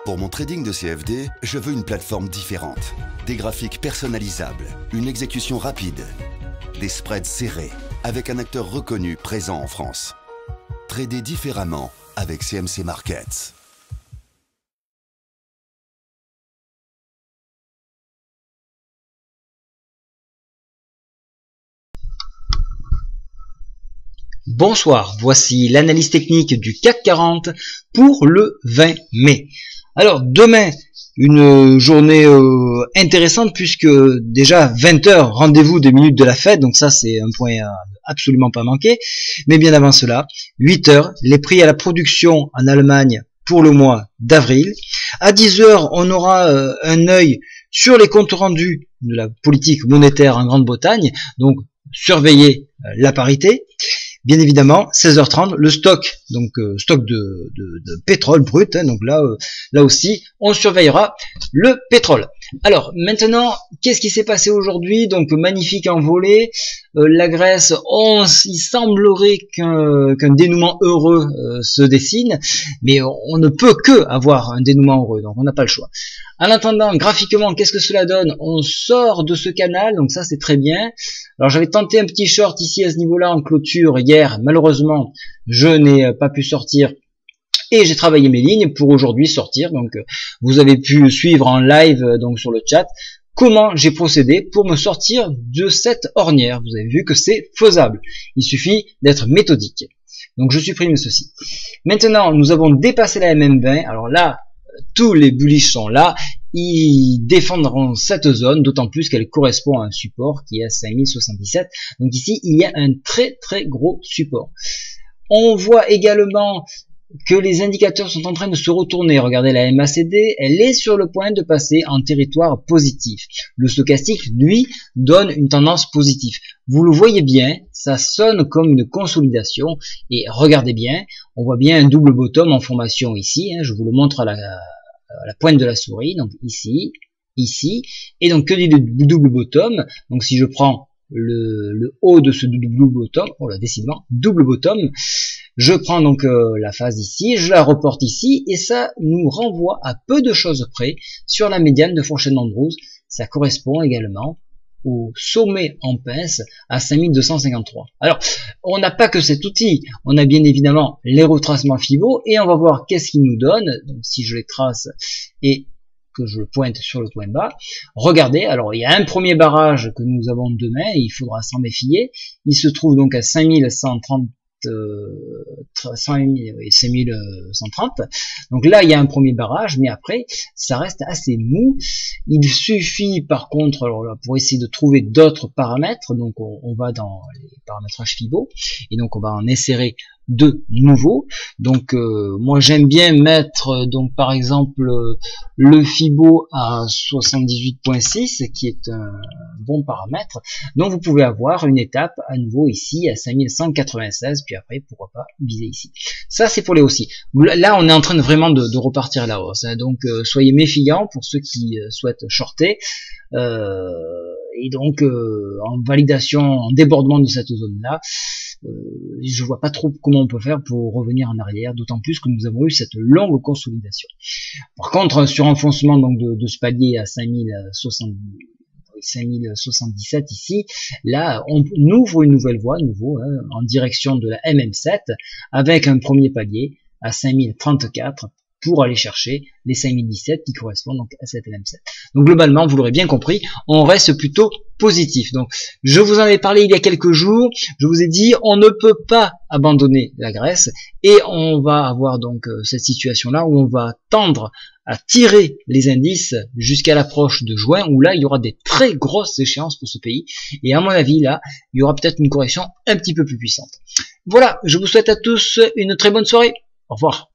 Pour mon trading de CFD, je veux une plateforme différente. Des graphiques personnalisables, une exécution rapide, des spreads serrés, avec un acteur reconnu présent en France. Trader différemment avec CMC Markets. Bonsoir, voici l'analyse technique du CAC 40 pour le 20 mai. Alors demain, une journée intéressante puisque déjà 20h, rendez-vous des minutes de la fête, donc ça c'est un point à absolument pas manquer. Mais bien avant cela, 8h, les prix à la production en Allemagne pour le mois d'avril. À 10h, on aura un œil sur les comptes rendus de la politique monétaire en Grande-Bretagne, donc surveillez la parité. Bien évidemment, 16h30, le stock, donc stock de pétrole brut, hein, donc là aussi, on surveillera le pétrole. Alors, maintenant, qu'est-ce qui s'est passé aujourd'hui? Donc, magnifique envolée, la Grèce, il semblerait qu'un dénouement heureux se dessine, mais on ne peut que avoir un dénouement heureux, donc on n'a pas le choix. En attendant, graphiquement, qu'est-ce que cela donne? On sort de ce canal, donc ça c'est très bien. Alors j'avais tenté un petit short ici à ce niveau-là en clôture hier, malheureusement je n'ai pas pu sortir et j'ai travaillé mes lignes pour aujourd'hui sortir. Donc vous avez pu suivre en live donc sur le chat comment j'ai procédé pour me sortir de cette ornière. Vous avez vu que c'est faisable, il suffit d'être méthodique. Donc je supprime ceci. Maintenant nous avons dépassé la MM20, alors là tous les bullish sont là, ils défendront cette zone, d'autant plus qu'elle correspond à un support qui est à 5077. Donc ici, il y a un très très gros support. On voit également que les indicateurs sont en train de se retourner. Regardez la MACD, elle est sur le point de passer en territoire positif. Le stochastique, lui, donne une tendance positive. Vous le voyez bien, ça sonne comme une consolidation. Et regardez bien, on voit bien un double bottom en formation ici. Hein, je vous le montre à la pointe de la souris. Donc ici, ici. Et donc que dit le double bottom? Donc si je prends le haut de ce double bottom, oh là, décidément, double bottom, je prends donc la phase ici, je la reporte ici, et ça nous renvoie à peu de choses près sur la médiane de fourchette Andrews. Ça correspond également au sommet en pince à 5253. Alors, on n'a pas que cet outil, on a bien évidemment les retracements Fibo, et on va voir qu'est-ce qu'il nous donne. Donc si je les trace et que je le pointe sur le point bas, regardez, alors il y a un premier barrage que nous avons demain, et il faudra s'en méfier, il se trouve donc à 5130, 5130. Donc là il y a un premier barrage, mais après ça reste assez mou. Il suffit par contre, alors là, pour essayer de trouver d'autres paramètres, donc on va dans les paramétrages Fibo et donc on va en insérer de nouveau. Donc moi j'aime bien mettre donc par exemple le Fibo à 78.6 qui est un bon paramètre. Donc vous pouvez avoir une étape à nouveau ici à 5196, puis après pourquoi pas viser ici. Ça c'est pour les haussiers. Là on est en train de vraiment de repartir à la hausse, hein. Donc soyez méfiants pour ceux qui souhaitent shorter. Et donc en validation, en débordement de cette zone là, je vois pas trop comment on peut faire pour revenir en arrière, d'autant plus que nous avons eu cette longue consolidation. Par contre, sur enfoncement donc de ce palier à 5077 ici, là on ouvre une nouvelle voie, en direction de la MM7, avec un premier palier à 5034 pour aller chercher les 5017 qui correspondent donc à cette MM7. Donc globalement, vous l'aurez bien compris, on reste plutôt positif. Donc je vous en ai parlé il y a quelques jours, je vous ai dit on ne peut pas abandonner la Grèce et on va avoir donc cette situation là où on va tendre à tirer les indices jusqu'à l'approche de juin, où là il y aura des très grosses échéances pour ce pays, et à mon avis là il y aura peut-être une correction un petit peu plus puissante. Voilà, je vous souhaite à tous une très bonne soirée, au revoir.